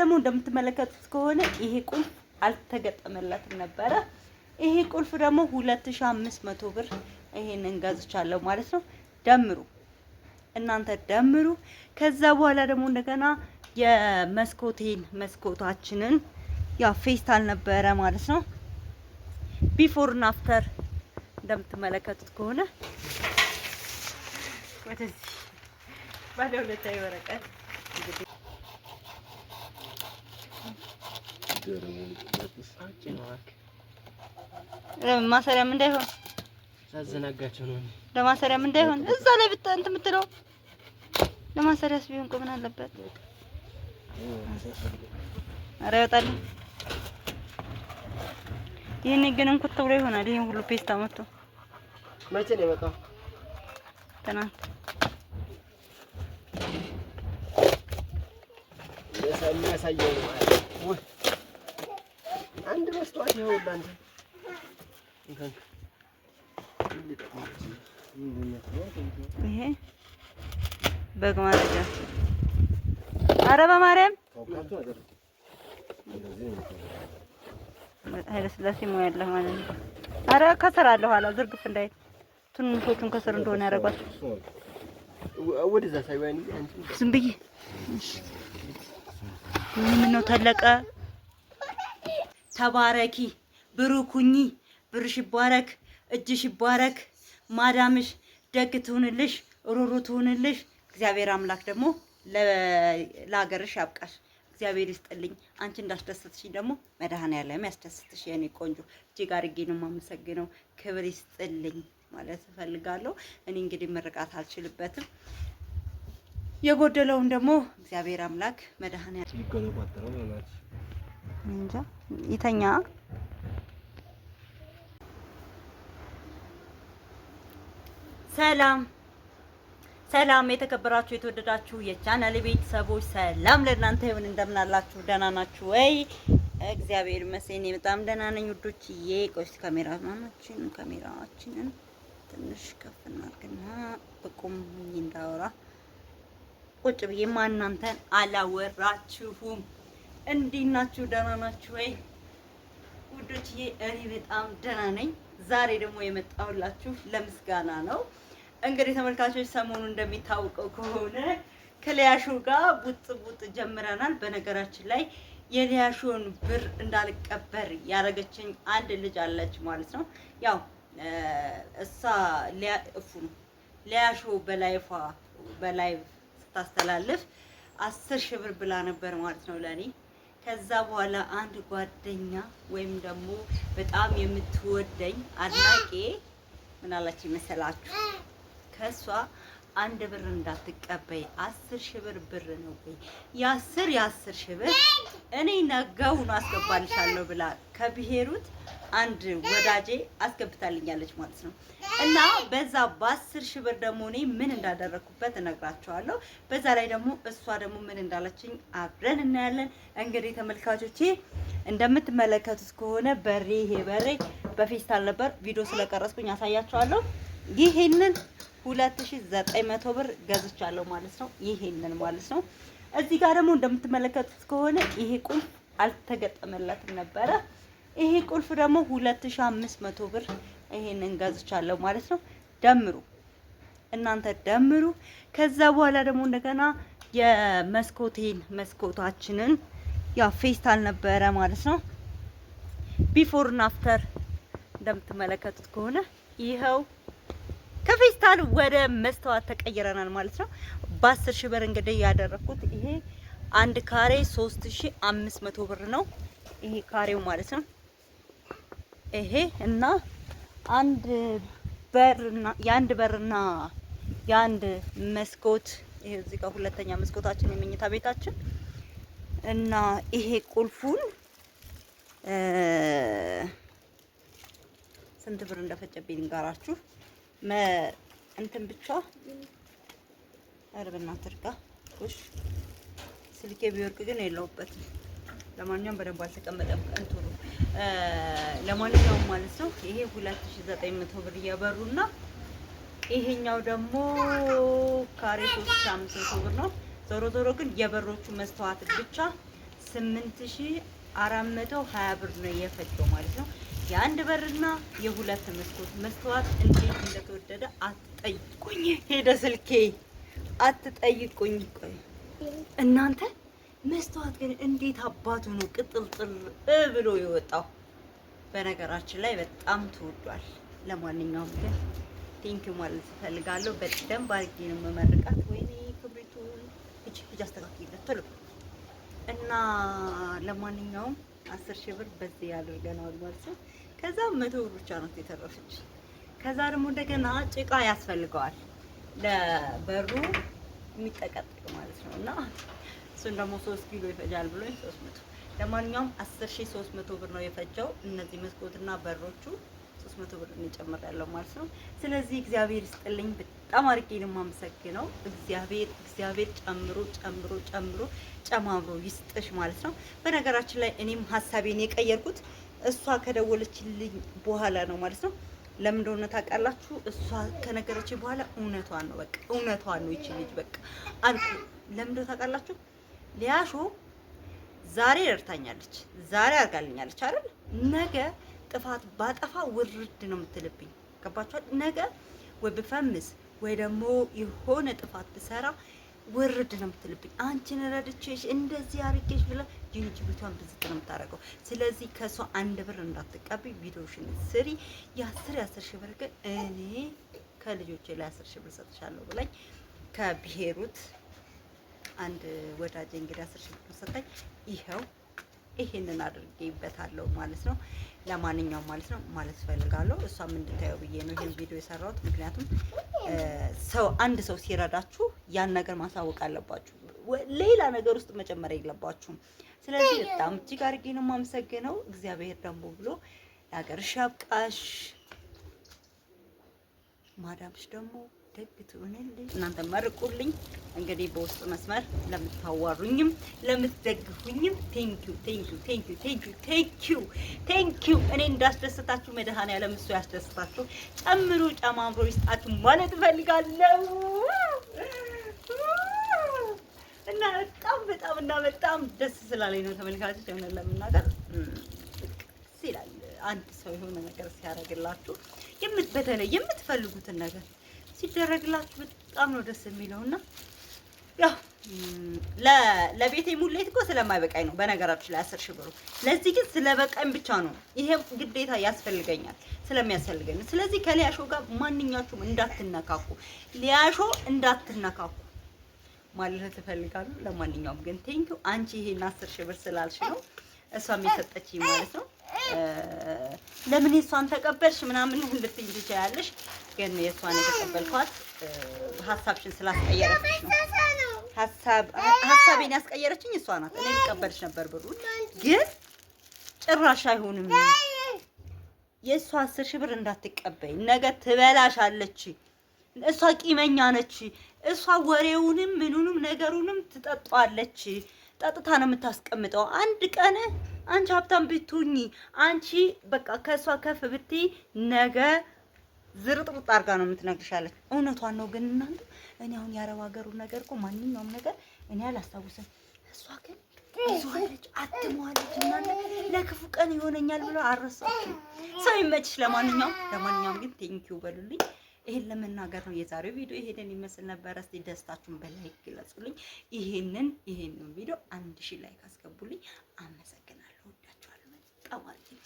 ደግሞ እንደምትመለከቱት ከሆነ ይሄ ቁልፍ አልተገጠመለትም ነበረ። ይሄ ቁልፍ ደግሞ 2500 ብር ይሄንን ገዝቻለሁ ማለት ነው። ደምሩ እናንተ ደምሩ። ከዛ በኋላ ደግሞ እንደገና መስኮታችንን ያው ፌስታል ነበረ ማለት ነው። ቢፎር እና አፍተር እንደምትመለከቱት ከሆነ ወደዚህ ባለ ሁለታዊ ወረቀት እንግዲህ ማሰሪያም እንዳይሆን ሳዘናጋቸው ነው። ለማሰሪያም እንዳይሆን እዛ ላይ እንትን የምትለው ለማሰሪያስ ቢሆን እኮ ምን አለበት? ኧረ ይወጣል። ይሄን ግን እንኩት ብሎ ይሆናል። ይሄን ሁሉ ፔስታ መጥቶ መቼ ነው የመጣው? ትናንት የሚያሳየው ነው ማለት ነው። አንድ መስታወት ይኸውልህ አንተ ይሄ በግ ማረጃ። ኧረ በማርያም ኃይለ ሥላሴ ሞያ ያለህ ማለት ነው። ኧረ ከስር አለ ኋላ ዝርግፍ እንዳይል ትንሾቹን ከስር እንደሆነ ያደርጓቸው። ወደዛ ሳይወያኒ አንቺ ዝም ብዬ ምን ነው ተለቀ። ተባረኪ ብሩኩኝ፣ ብርሽ ይባረክ፣ እጅሽ ይባረክ፣ ማዳምሽ ደግ ትሁንልሽ፣ ሩሩ ትሁንልሽ። እግዚአብሔር አምላክ ደግሞ ለሀገርሽ ያብቃሽ። እግዚአብሔር ይስጥልኝ። አንቺ እንዳስደሰትሽኝ ደግሞ መድኃኔዓለም ያስደስትሽ የኔ ቆንጆ። እጅግ አድርጌ ነው የማመሰግነው። ክብር ይስጥልኝ ማለት እፈልጋለሁ። እኔ እንግዲህ ምርቃት አልችልበትም። የጎደለውን ደግሞ እግዚአብሔር አምላክ መድኃኔዓለም ይገለባጠረው ማለት እንጃ ይተኛ። ሰላም ሰላም፣ የተከበራችሁ የተወደዳችሁ የቻናሌ ቤተሰቦች ሰላም ለእናንተ ይሁን። እንደምን አላችሁ? ደህና ናችሁ ወይ? እግዚአብሔር ይመስገን በጣም ደህና ነኝ ውዶችዬ። ቆይ ካሜራችንን ትንሽ ከፍ እናድርግና በቁም እንዳወራ ቁጭ ብዬማ እናንተን አላወራችሁም። እንዴት ናችሁ? ደህና ናችሁ ወይ ውዶችዬ? እኔ በጣም ደህና ነኝ። ዛሬ ደግሞ የመጣሁላችሁ ለምስጋና ነው። እንግዲህ ተመልካቾች ሰሞኑን እንደሚታወቀው ከሆነ ከሊያሾ ጋር ቡጥ ጀምረናል። በነገራችን ላይ የሊያሾን ብር እንዳልቀበር ያደረገችኝ አንድ ልጅ አለች ማለት ነው። ያው እሷ ሊያሾ በላይቭ ስታስተላልፍ 10 ሺህ ብር ብላ ነበር ማለት ነው ለኔ። ከዛ በኋላ አንድ ጓደኛ ወይም ደግሞ በጣም የምትወደኝ አድናቄ ምን አላች መሰላችሁ? ከሷ 1 ብር እንዳትቀበይ 10 ሺህ ብር ነው ወይ የ10 ሺህ ብር እኔ ነገውን አስገባልሻለሁ ብላ ከብሄሩት አንድ ወዳጄ አስገብታልኛለች ማለት ነው። እና በዛ በ10 ሺህ ብር ደግሞ እኔ ምን እንዳደረኩበት እነግራቸዋለሁ። በዛ ላይ ደግሞ እሷ ደግሞ ምን እንዳለችኝ አብረን እናያለን። እንግዲህ ተመልካቾቼ እንደምትመለከቱት ከሆነ ይሄ በሬ በፌስታል ነበር። ቪዲዮ ስለቀረጽኩኝ አሳያቸዋለሁ። ይሄንን 2900 ብር ገዝቻለሁ ማለት ነው። ይሄንን ማለት ነው። እዚህ ጋር ደግሞ እንደምትመለከቱት ከሆነ ይሄ ቁልፍ አልተገጠመለትም ነበረ። ይሄ ቁልፍ ደግሞ 2500 ብር ይሄንን ገዝቻለሁ ማለት ነው። ደምሩ እናንተ ደምሩ። ከዛ በኋላ ደግሞ እንደገና መስኮታችንን ያው ፌስታል ነበረ ማለት ነው። ቢፎር እና አፍተር እንደምትመለከቱት ከሆነ ይኸው ከፌስታል ወደ መስተዋት ተቀይረናል ማለት ነው። በ10 ሺህ ብር እንግዲህ ያደረኩት ይሄ አንድ ካሬ 3500 ብር ነው። ይሄ ካሬው ማለት ነው። ይሄ እና አንድ በርና የአንድ መስኮት ይሄ እዚህ ጋር ሁለተኛ መስኮታችን የመኝታ ቤታችን እና ይሄ ቁልፉን ስንት ብር እንደፈጨብኝ ልንገራችሁ። እንትን ብቻ አረብና ትርጋ እሺ፣ ስልኬ ቢወርቅ ግን የለውበትም። ለማንኛውም በደንብ አልተቀመጠም እንትኑ። ለማንኛውም ማለት ነው ይሄ 2900 ብር እየበሩና ይሄኛው ደግሞ ካሬ 3500 ብር ነው። ዞሮ ግን የበሮቹ መስተዋት ብቻ 8420 ብር ነው የፈጀው ማለት ነው። የአንድ በርና የሁለት መስኮት መስተዋት እንዴት እንደተወደደ አትጠይቁኝ። ሄደ ስልኬ አትጠይቁኝ። ቆይ እናንተ መስተዋት ግን እንዴት አባቱ ነው ቅጥልጥል ብሎ የወጣው። በነገራችን ላይ በጣም ተወዷል። ለማንኛውም ግን ቴንኪው ማለት እፈልጋለሁ። በደንብ አድርጌ ነው መመርቃት። ወይኔ ክብሪቱን እጅ አስተካክይለት ቶሎ እና ለማንኛውም 10,000 ብር በዚህ ያደርገናል ማለት ነው። ከዛ 100 ብር ብቻ ነው የተረፈች። ከዛ ደግሞ እንደገና ጭቃ ያስፈልገዋል ለበሩ የሚጠቀጥቅ ማለት ነው። እና እሱን ደግሞ 3 ኪሎ ይፈጃል ብሎኝ 300። ለማንኛውም 10,300 ብር ነው የፈጀው። እነዚህ መስኮትና በሮቹ 300 ብር እንጨምራለሁ ማለት ነው። ስለዚህ እግዚአብሔር ይስጥልኝ፣ በጣም አድርጌ ነው የማመሰግነው። እግዚአብሔር ጨምሮ ጨማምሮ ይስጥሽ ማለት ነው። በነገራችን ላይ እኔም ሀሳቤን የቀየርኩት እሷ ከደወለችልኝ በኋላ ነው ማለት ነው። ለምን እንደሆነ ታውቃላችሁ? እሷ ከነገረችኝ በኋላ እውነቷን ነው፣ በቃ እውነቷን ነው። ይቺ ልጅ በቃ አልኩ። ለምን እንደሆነ ታውቃላችሁ? ሊያሾ ዛሬ ረድታኛለች፣ ዛሬ አድርጋልኛለች አይደል? ነገ ጥፋት ባጠፋ ውርድ ነው የምትልብኝ። ገባችኋል? ነገ ወይ ብፈምስ ወይ ደግሞ የሆነ ጥፋት ብሰራ ውርድ ነው የምትልብኝ። አንቺን ረድቼሽ እንደዚህ አርጌሽ ብላ ጅንጅብቷን ብዝት ነው የምታደርገው። ስለዚህ ከሷ 1 ብር እንዳትቀበይ፣ ቪዲዮሽን ስሪ። የ10,000 ብር ግን እኔ ከልጆቼ ላይ 10,000 ብር ሰጥሻለሁ ብላኝ ከብሄሩት አንድ ወዳጄ እንግዲህ 10,000 ብር ሰጠኝ። ይኸው ይሄንን አድርጌበታለሁ ማለት ነው። ለማንኛውም ማለት ነው ማለት ፈልጋለሁ እሷም እንድታየው ብዬ ነው ይሄን ቪዲዮ የሰራሁት። ምክንያቱም አንድ ሰው ሲረዳችሁ ያን ነገር ማሳወቅ አለባችሁ፣ ሌላ ነገር ውስጥ መጨመር የለባችሁም። ስለዚህ በጣም እጅግ አድርጌ ነው የማመሰግነው። እግዚአብሔር ደግሞ ብሎ ለሀገርሽ ያብቃሽ፣ ማዳምሽ ደግሞ ደግ ትሆንልኝ። እናንተ መርቁልኝ። እንግዲህ በውስጥ መስመር ለምታዋሩኝም ለምትደግፉኝም ቴንኪው። እኔ እንዳስደስታችሁ መድኃኔዓለም እሱ ያስደስታችሁ፣ ጨምሮ ጨማምሮ ይስጣችሁ ማለት እፈልጋለሁ። እና በጣም ደስ ስላለኝ ነው ተመልካቾች። የሆነ ለምናገር ደስ ይላል አንድ ሰው የሆነ ነገር ሲያደርግላችሁ፣ በተለይ የምትፈልጉትን ነገር ሲደረግላችሁ በጣም ነው ደስ የሚለውና ያው ለቤቴ ሙሌት እኮ ስለማይበቃኝ ነው በነገራችን ላይ 10,000 ብሩ። ለዚህ ግን ስለበቃኝ ብቻ ነው ይሄ ግዴታ ያስፈልገኛል ስለሚያስፈልገኝ። ስለዚህ ከሊያሾ ጋር ማንኛችሁም እንዳትነካኩ፣ ሊያሾ እንዳትነካኩ ማለት እፈልጋለሁ። ለማንኛውም ግን ቴንኪው አንቺ ይሄን 10,000 ብር ስላልሽ ነው እሷም የሰጠችኝ ማለት ነው። ለምን የሷን ተቀበልሽ ምናምን ልትይ ትችያለሽ፣ ግን የሷን የተቀበልኳት ሀሳብሽን ስላስቀየረችሽ ነው። ሀሳቤን ያስቀየረችኝ እሷ ናት። እኔ ልቀበልሽ ነበር ብሩን፣ ግን ጭራሽ አይሆንም። የእሷ 10,000 ብር እንዳትቀበይ፣ ነገ ትበላሻለች። እሷ ቂመኛ ነች። እሷ ወሬውንም ምኑንም ነገሩንም ትጠጣለች። ጠጥታ ነው የምታስቀምጠው። አንድ ቀን አንቺ ሀብታም ብትሆኚ፣ አንቺ በቃ ከሷ ከፍ ብትይ፣ ነገ ዝርጥርጥ አድርጋ ነው የምትነግርሻለች። እውነቷን ነው። ግን እናንተ እኔ አሁን የአረብ ሀገሩን ነገር እኮ ማንኛውም ነገር እኔ አላስታውስም። እሷ ግን ብዙዋለች አትሟለች። እናንተ ለክፉ ቀን ይሆነኛል ብሎ አረሳችሁ። ሰው ይመችሽ። ለማንኛውም ግን ቴንኪው በሉልኝ። ይሄን ለመናገር ነው የዛሬው ቪዲዮ። ይሄንን ይመስል ነበር። እስቲ ደስታችሁን በላይክ ግለጹልኝ። ይሄንን ቪዲዮ 1000 ላይክ አስገቡልኝ። አመሰግናለሁ። ወዳችኋለሁ በጣም ማለት ነው።